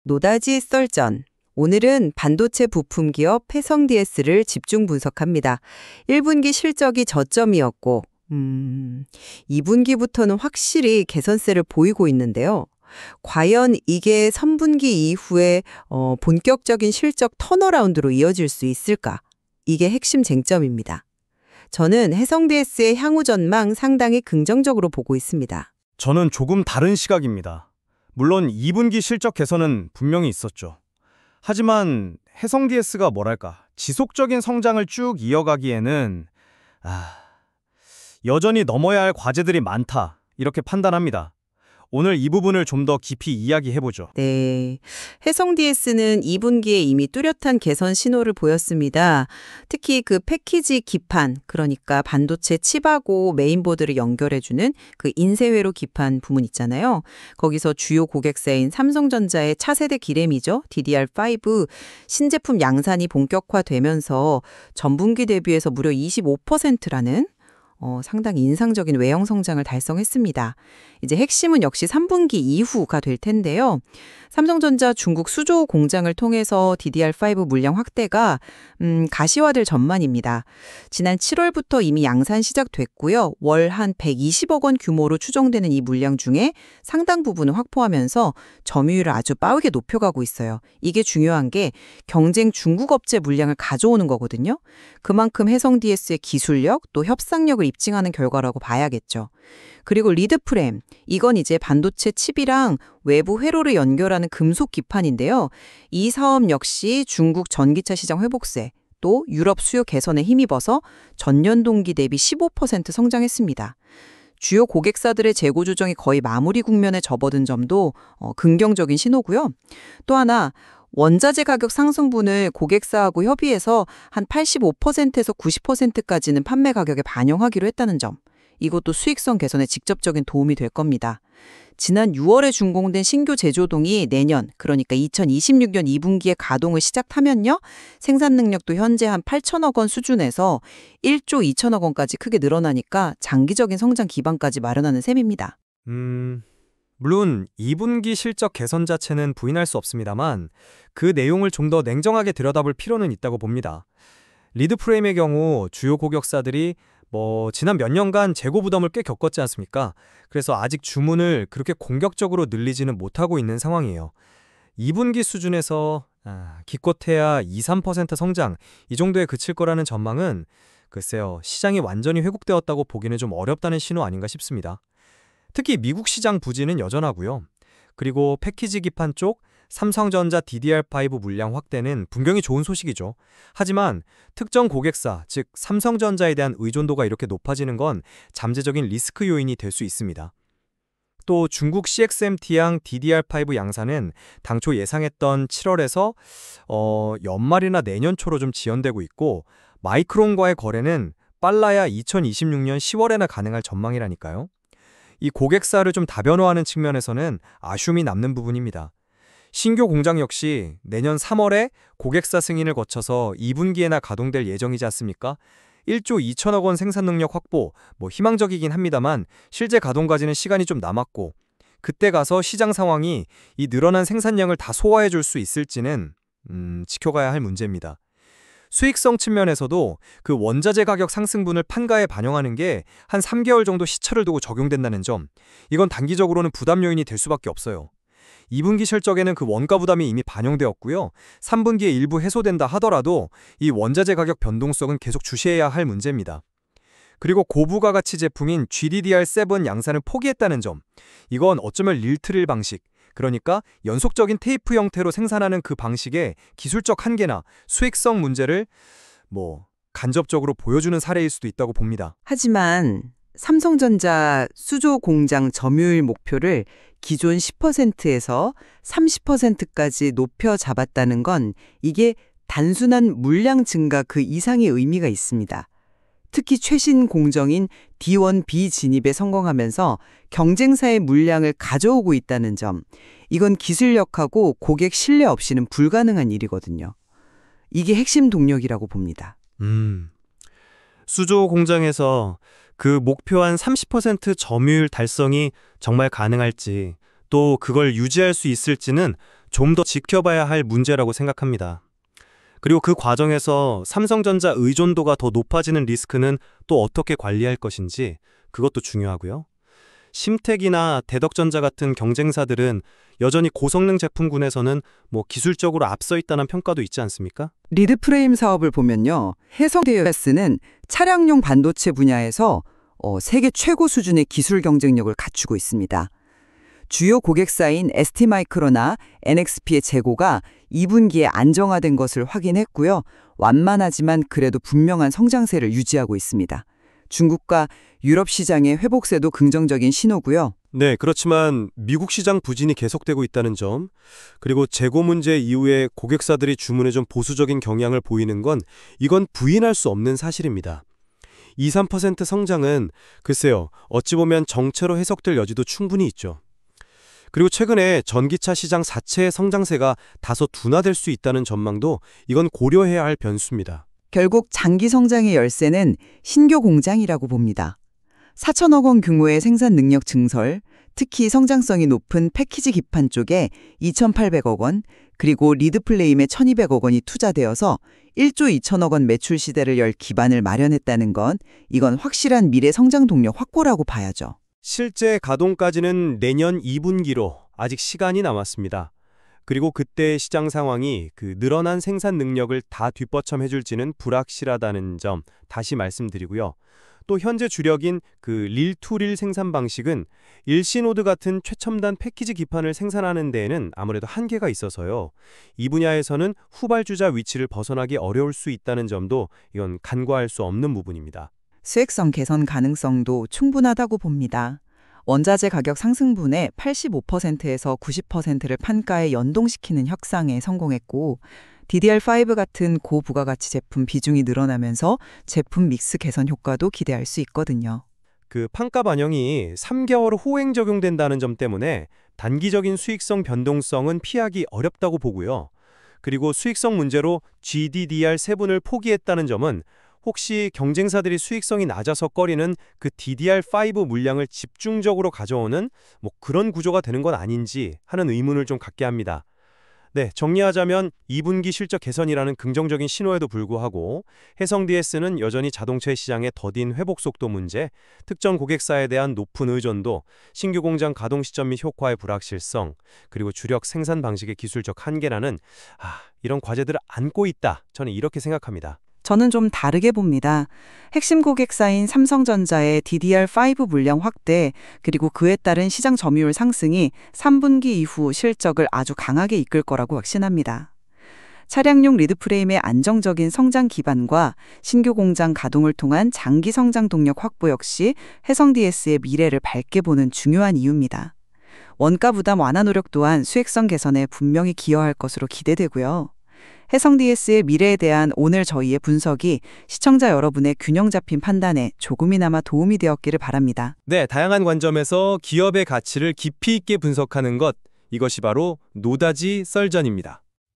노다지 썰전. 오늘은 반도체 부품 기업 해성DS를 집중 분석합니다. 1분기 실적이 저점이었고 2분기부터는 확실히 개선세를 보이고 있는데요. 과연 이게 3분기 이후에 본격적인 실적 턴어라운드로 이어질 수 있을까? 이게 핵심 쟁점입니다. 저는 해성DS의 향후 전망 상당히 긍정적으로 보고 있습니다. 저는 조금 다른 시각입니다. 물론 2분기 실적 개선은 분명히 있었죠. 하지만 해성DS가 지속적인 성장을 쭉 이어가기에는 여전히 넘어야 할 과제들이 많다, 이렇게 판단합니다. 오늘 이 부분을 좀 더 깊이 이야기해보죠. 네, 해성DS는 2분기에 이미 뚜렷한 개선 신호를 보였습니다. 특히 그 패키지 기판, 그러니까 반도체 칩하고 메인보드를 연결해주는 그 인쇄회로 기판 부문 있잖아요. 거기서 주요 고객사인 삼성전자의 차세대 기램이죠. DDR5 신제품 양산이 본격화되면서 전분기 대비해서 무려 25%라는 상당히 인상적인 외형 성장을 달성했습니다. 이제 핵심은 역시 3분기 이후가 될 텐데요. 삼성전자 중국 수조 공장을 통해서 DDR5 물량 확대가 가시화될 전망입니다. 지난 7월부터 이미 양산 시작됐고요. 월 한 120억 원 규모로 추정되는 이 물량 중에 상당 부분을 확보하면서 점유율을 아주 빠르게 높여가고 있어요. 이게 중요한 게 경쟁 중국 업체 물량을 가져오는 거거든요. 그만큼 해성DS의 기술력 또 협상력을 입증하는 결과라고 봐야겠죠. 그리고 리드프램, 이건 이제 반도체 칩이랑 외부 회로를 연결하는 금속 기판인데요. 이 사업 역시 중국 전기차 시장 회복세, 또 유럽 수요 개선에 힘입어서 전년 동기 대비 15% 성장했습니다. 주요 고객사들의 재고 조정이 거의 마무리 국면에 접어든 점도 긍정적인 신호고요. 또 하나, 원자재 가격 상승분을 고객사하고 협의해서 한 85%에서 90%까지는 판매 가격에 반영하기로 했다는 점. 이것도 수익성 개선에 직접적인 도움이 될 겁니다. 지난 6월에 준공된 신규 제조동이 내년, 그러니까 2026년 2분기에 가동을 시작하면요. 생산 능력도 현재 한 8천억 원 수준에서 1조 2천억 원까지 크게 늘어나니까 장기적인 성장 기반까지 마련하는 셈입니다. 물론 2분기 실적 개선 자체는 부인할 수 없습니다만 그 내용을 좀 더 냉정하게 들여다볼 필요는 있다고 봅니다. 리드프레임의 경우 주요 고객사들이 지난 몇 년간 재고 부담을 꽤 겪었지 않습니까? 그래서 아직 주문을 그렇게 공격적으로 늘리지는 못하고 있는 상황이에요. 2분기 수준에서 기껏해야 2~3% 성장, 이 정도에 그칠 거라는 전망은 글쎄요, 시장이 완전히 회복되었다고 보기는 좀 어렵다는 신호 아닌가 싶습니다. 특히 미국 시장 부진은 여전하고요. 그리고 패키지 기판 쪽 삼성전자 DDR5 물량 확대는 분명히 좋은 소식이죠. 하지만 특정 고객사, 즉 삼성전자에 대한 의존도가 이렇게 높아지는 건 잠재적인 리스크 요인이 될 수 있습니다. 또 중국 CXMT양 DDR5 양산은 당초 예상했던 7월에서 연말이나 내년 초로 좀 지연되고 있고, 마이크론과의 거래는 빨라야 2026년 10월에나 가능할 전망이라니까요. 이 고객사를 좀 다변화하는 측면에서는 아쉬움이 남는 부분입니다. 신규 공장 역시 내년 3월에 고객사 승인을 거쳐서 2분기에나 가동될 예정이지 않습니까? 1조 2천억 원 생산 능력 확보, 희망적이긴 합니다만 실제 가동까지는 시간이 좀 남았고, 그때 가서 시장 상황이 이 늘어난 생산량을 다 소화해 줄 수 있을지는 지켜가야 할 문제입니다. 수익성 측면에서도 그 원자재 가격 상승분을 판가에 반영하는 게 한 3개월 정도 시차를 두고 적용된다는 점, 이건 단기적으로는 부담 요인이 될 수밖에 없어요. 2분기 실적에는 그 원가 부담이 이미 반영되었고요. 3분기에 일부 해소된다 하더라도 이 원자재 가격 변동성은 계속 주시해야 할 문제입니다. 그리고 고부가 가치 제품인 GDDR7 양산을 포기했다는 점, 이건 어쩌면 릴트릴 방식, 그러니까 연속적인 테이프 형태로 생산하는 그 방식의 기술적 한계나 수익성 문제를 간접적으로 보여주는 사례일 수도 있다고 봅니다. 하지만 삼성전자 수조 공장 점유율 목표를 기존 10%에서 30%까지 높여 잡았다는 건 이게 단순한 물량 증가 그 이상의 의미가 있습니다. 특히 최신 공정인 D1B 진입에 성공하면서 경쟁사의 물량을 가져오고 있다는 점, 이건 기술력하고 고객 신뢰 없이는 불가능한 일이거든요. 이게 핵심 동력이라고 봅니다. 수조 공장에서 그 목표한 30% 점유율 달성이 정말 가능할지, 또 그걸 유지할 수 있을지는 좀 더 지켜봐야 할 문제라고 생각합니다. 그리고 그 과정에서 삼성전자 의존도가 더 높아지는 리스크는 또 어떻게 관리할 것인지 그것도 중요하고요. 심택이나 대덕전자 같은 경쟁사들은 여전히 고성능 제품군에서는 기술적으로 앞서 있다는 평가도 있지 않습니까? 리드프레임 사업을 보면요. 해성DS는 차량용 반도체 분야에서 세계 최고 수준의 기술 경쟁력을 갖추고 있습니다. 주요 고객사인 ST마이크로나 NXP의 재고가 2분기에 안정화된 것을 확인했고요. 완만하지만 그래도 분명한 성장세를 유지하고 있습니다. 중국과 유럽 시장의 회복세도 긍정적인 신호고요. 네, 그렇지만 미국 시장 부진이 계속되고 있다는 점, 그리고 재고 문제 이후에 고객사들이 주문에 좀 보수적인 경향을 보이는 건 이건 부인할 수 없는 사실입니다. 2~3% 성장은 글쎄요, 어찌 보면 정체로 해석될 여지도 충분히 있죠. 그리고 최근에 전기차 시장 자체의 성장세가 다소 둔화될 수 있다는 전망도 이건 고려해야 할 변수입니다. 결국 장기 성장의 열쇠는 신규 공장이라고 봅니다. 4천억 원 규모의 생산 능력 증설, 특히 성장성이 높은 패키지 기판 쪽에 2,800억 원, 그리고 리드플레임에 1,200억 원이 투자되어서 1조 2천억 원 매출 시대를 열 기반을 마련했다는 건 이건 확실한 미래 성장 동력 확보라고 봐야죠. 실제 가동까지는 내년 2분기로 아직 시간이 남았습니다. 그리고 그때 시장 상황이 늘어난 생산 능력을 다 뒷받침해줄지는 불확실하다는 점 다시 말씀드리고요. 또 현재 주력인 릴-투-릴 생산 방식은 일시노드 같은 최첨단 패키지 기판을 생산하는 데에는 아무래도 한계가 있어서요. 이 분야에서는 후발주자 위치를 벗어나기 어려울 수 있다는 점도 이건 간과할 수 없는 부분입니다. 수익성 개선 가능성도 충분하다고 봅니다. 원자재 가격 상승분의 85%에서 90%를 판가에 연동시키는 협상에 성공했고 DDR5 같은 고부가가치 제품 비중이 늘어나면서 제품 믹스 개선 효과도 기대할 수 있거든요. 판가 반영이 3개월 호행 적용된다는 점 때문에 단기적인 수익성 변동성은 피하기 어렵다고 보고요. 그리고 수익성 문제로 GDDR7을 포기했다는 점은 혹시 경쟁사들이 수익성이 낮아서 꺼리는 DDR5 물량을 집중적으로 가져오는 그런 구조가 되는 건 아닌지 하는 의문을 좀 갖게 합니다. 네, 정리하자면 2분기 실적 개선이라는 긍정적인 신호에도 불구하고 해성DS는 여전히 자동차 시장의 더딘 회복 속도 문제, 특정 고객사에 대한 높은 의존도, 신규 공장 가동 시점 및 효과의 불확실성, 그리고 주력 생산 방식의 기술적 한계라는 이런 과제들을 안고 있다. 저는 이렇게 생각합니다. 저는 좀 다르게 봅니다. 핵심 고객사인 삼성전자의 DDR5 물량 확대, 그리고 그에 따른 시장 점유율 상승이 3분기 이후 실적을 아주 강하게 이끌 거라고 확신합니다. 차량용 리드프레임의 안정적인 성장 기반과 신규 공장 가동을 통한 장기 성장 동력 확보 역시 해성DS의 미래를 밝게 보는 중요한 이유입니다. 원가 부담 완화 노력 또한 수익성 개선에 분명히 기여할 것으로 기대되고요. 해성DS의 미래에 대한 오늘 저희의 분석이 시청자 여러분의 균형 잡힌 판단에 조금이나마 도움이 되었기를 바랍니다. 네, 다양한 관점에서 기업의 가치를 깊이 있게 분석하는 것, 이것이 바로 노다지 썰전입니다.